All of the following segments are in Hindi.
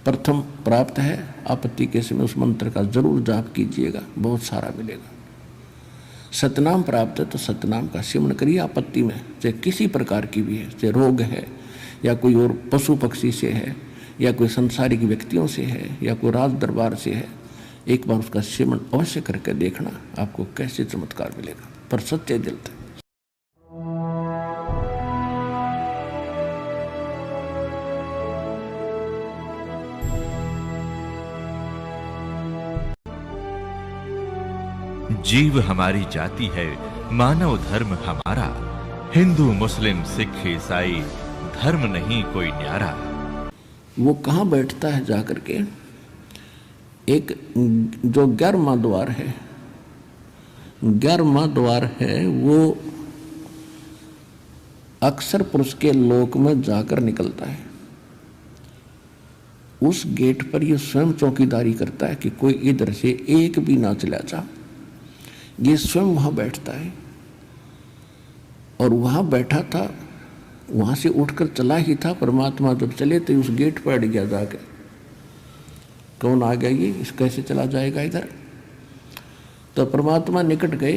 प्रथम प्राप्त है, आपत्ति के समय उस मंत्र का जरूर जाप कीजिएगा, बहुत सारा मिलेगा। सतनाम प्राप्त है तो सतनाम का सेवन करिए आपत्ति में, चाहे किसी प्रकार की भी है, चाहे रोग है या कोई और पशु पक्षी से है या कोई संसारिक व्यक्तियों से है या कोई राज दरबार से है, एक बार उसका सेवन अवश्य करके देखना, आपको कैसे चमत्कार मिलेगा, पर सच्चे दिल से। जीव हमारी जाति है, मानव धर्म हमारा, हिंदू मुस्लिम सिख ईसाई धर्म नहीं कोई न्यारा। वो कहाँ बैठता है जाकर के, एक जो 11वां द्वार है, 11वां द्वार है, वो अक्सर पुरुष के लोक में जाकर निकलता है। उस गेट पर ये स्वयं चौकीदारी करता है कि कोई इधर से एक भी ना चला जा। ये स्वयं वहां बैठता है और वहां बैठा था, वहां से उठकर चला ही था। परमात्मा जब चले तो उस गेट पर अड़ गया जाके, कौन आ गया ये, इस कैसे चला जाएगा इधर। तो परमात्मा निकट गए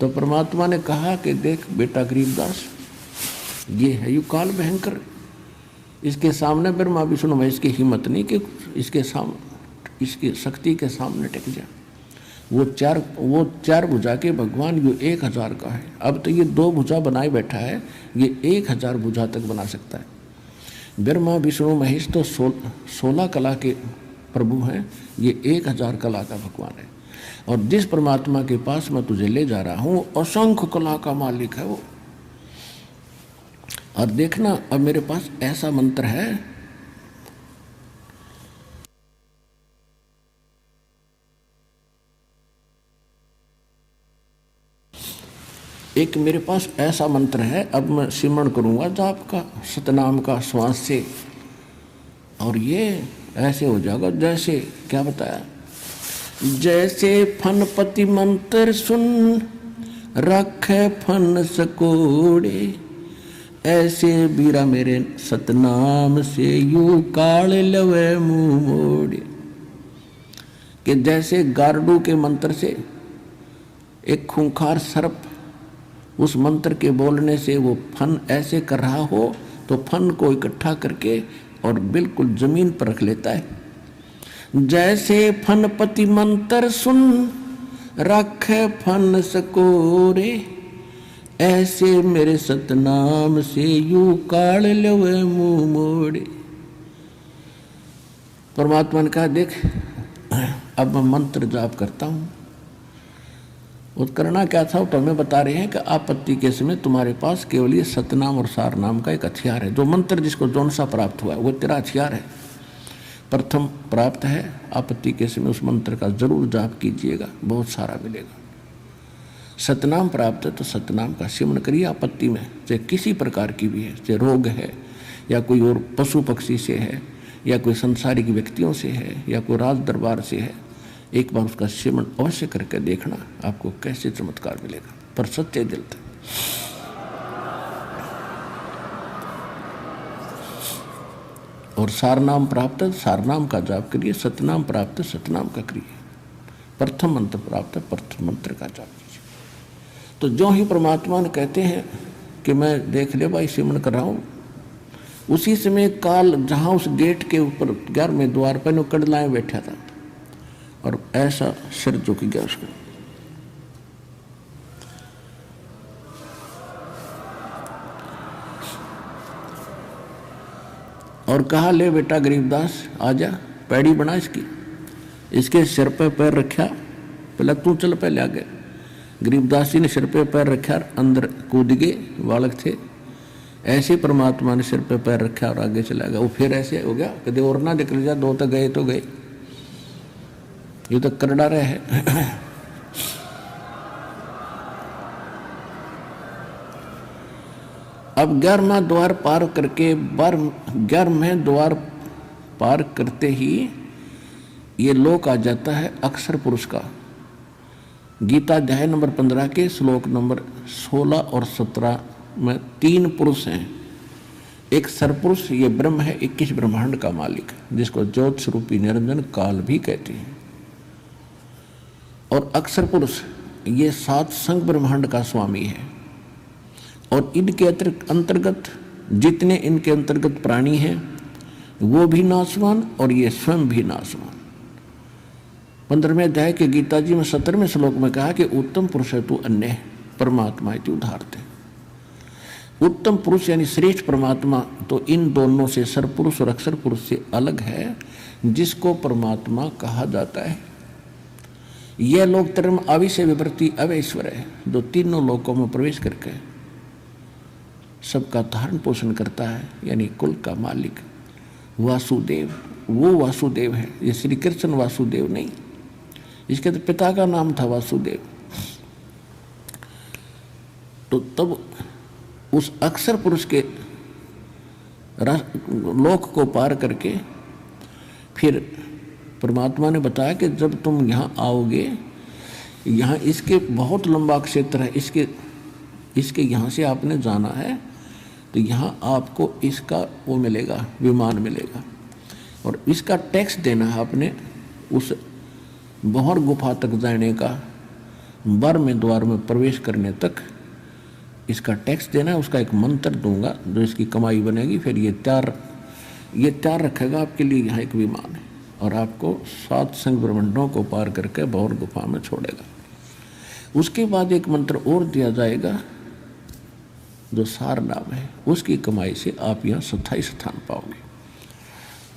तो परमात्मा ने कहा कि देख बेटा गरीबदास, ये है यू काल भयंकर, इसके सामने ब्रह्मा विष्णु महेश की हिम्मत नहीं कि इसके सामने, इसकी शक्ति के सामने टिक जा। वो चार भुजा के भगवान ये 1000 का है। अब तो ये 2 भुजा बनाए बैठा है, ये 1000 भुजा तक बना सकता है। ब्रह्मा विष्णु महेश तो 16 कला के प्रभु हैं, ये 1000 कला का भगवान है। और जिस परमात्मा के पास मैं तुझे ले जा रहा हूँ असंख्य कला का मालिक है वो। और देखना, अब मेरे पास ऐसा मंत्र है, एक मेरे पास ऐसा मंत्र है, अब मैं सिमरण करूंगा जाप का, सतनाम का श्वास से, और ये ऐसे हो जाएगा जैसे, क्या बताया, जैसे फनपति मंत्र सुन रखे फन सकोड़े, ऐसे बीरा मेरे सतनाम से यू काल लवे मुंह मोड़े। कि जैसे गारडू के मंत्र से एक खूंखार सर्प उस मंत्र के बोलने से वो फन ऐसे कर रहा हो तो फन को इकट्ठा करके और बिल्कुल जमीन पर रख लेता है। जैसे फनपति मंत्र सुन रखे फन सकोरे, ऐसे मेरे सतनाम से यू काल लवे मुंह मोड़े। परमात्मा ने कहा देख, अब मैं मंत्र जाप करता हूं। वो करना क्या था, तो हमें बता रहे हैं कि आपत्ति के समय तुम्हारे पास केवल ये सतनाम और सार नाम का एक हथियार है। जो मंत्र जिसको जौन सा प्राप्त हुआ है वो तेरा हथियार है। प्रथम प्राप्त है, आपत्ति के समय उस मंत्र का जरूर जाप कीजिएगा, बहुत सारा मिलेगा। सतनाम प्राप्त है तो सतनाम का सेवन करिए आपत्ति में, चाहे किसी प्रकार की भी है, चाहे रोग है या कोई और पशु पक्षी से है या कोई संसारिक व्यक्तियों से है या कोई राज दरबार से है, एक बार उसका सेवन अवश्य करके देखना, आपको कैसे चमत्कार मिलेगा, पर सच्चे दिल से। और सारनाम प्राप्त है, सारनाम का जाप करिए, सतनाम प्राप्त है, सतनाम का करिए, प्रथम मंत्र प्राप्त है, प्रथम मंत्र का जाप कीजिए। तो जो ही परमात्मा ने कहते हैं कि मैं देख ले भाई सेवन कर रहा हूँ, उसी समय काल जहाँ उस गेट के ऊपर 11वें द्वार पर वो कड़लाए बैठा था और ऐसा सिर झुक गया उसका। और कहा ले बेटा गरीबदास आजा, पैड़ी बना इसकी, इसके सिर पे पैर रखा, पहले तू चल पहले आगे। गरीबदास जी ने सिर पे पैर रखा, अंदर कूद गए, बालक थे, ऐसे परमात्मा ने सिर पे पैर रखा और आगे चला गया। वो फिर ऐसे हो गया, कदे और ना निकल जा, 2 तो गए तो गए, ये तो कर डारे है। अब 11वां द्वार पार करके 11वें द्वार पार करते ही ये लोक आ जाता है अक्षर पुरुष का। गीता अध्याय नंबर 15 के श्लोक नंबर 16 और 17 में 3 पुरुष हैं। एक सरपुरुष ये ब्रह्म है, 21 ब्रह्मांड का मालिक, जिसको ज्योत स्वरूपी निरंजन काल भी कहते हैं। और अक्षर पुरुष ये 7 संग ब्रह्मांड का स्वामी है। और इनके अंतर्गत जितने इनके अंतर्गत प्राणी हैं वो भी नाशवान और ये स्वयं भी नाशवान। 15वें अध्याय के गीता जी में 17वें श्लोक में कहा कि उत्तम पुरुष है तू अन्य परमात्मा इति उदाहरते। उत्तम पुरुष यानी श्रेष्ठ परमात्मा तो इन दोनों से सरपुरुष और अक्षर पुरुष से अलग है, जिसको परमात्मा कहा जाता है। यह लोक धर्म अविषय विवृत्ति अवैश्वर है, जो तीनों लोकों में प्रवेश करके सबका धारण पोषण करता है, यानी कुल का मालिक वासुदेव। वो वासुदेव है, ये श्री कृष्ण वासुदेव नहीं, इसके तो पिता का नाम था वासुदेव। तो तब उस अक्षर पुरुष के लोक को पार करके फिर परमात्मा ने बताया कि जब तुम यहाँ आओगे, यहाँ इसके बहुत लंबा क्षेत्र है, इसके यहाँ से आपने जाना है तो यहाँ आपको इसका वो मिलेगा, विमान मिलेगा, और इसका टैक्स देना है आपने। उस बहर गुफा तक जाने का, 12वें द्वार में प्रवेश करने तक इसका टैक्स देना है। उसका एक मंत्र दूंगा जो इसकी कमाई बनेगी। फिर ये तैयार रखेगा आपके लिए यहाँ एक विमान है, और आपको 7 संग ब्रह्मांडों को पार करके बहर गुफा में छोड़ेगा। उसके बाद एक मंत्र और दिया जाएगा जो सार नाम है, उसकी कमाई से आप यहाँ स्थायी स्थान पाओगे।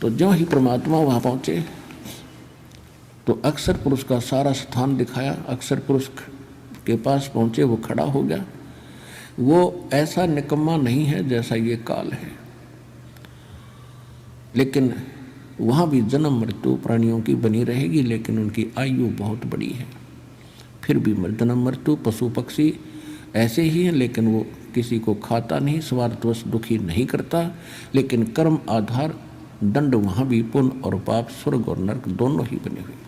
तो ज्यों ही परमात्मा वहाँ पहुँचे तो अक्षर पुरुष का सारा स्थान दिखाया। अक्षर पुरुष के पास पहुँचे, वो खड़ा हो गया। वो ऐसा निकम्मा नहीं है जैसा ये काल है, लेकिन वहाँ भी जन्म मृत्यु प्राणियों की बनी रहेगी, लेकिन उनकी आयु बहुत बड़ी है। फिर भी जन्म मृत्यु पशु पक्षी ऐसे ही हैं, लेकिन वो किसी को खाता नहीं, स्वार्थवश दुखी नहीं करता। लेकिन कर्म आधार दंड वहाँ भी पुण्य और पाप, स्वर्ग और नरक दोनों ही बने हुए।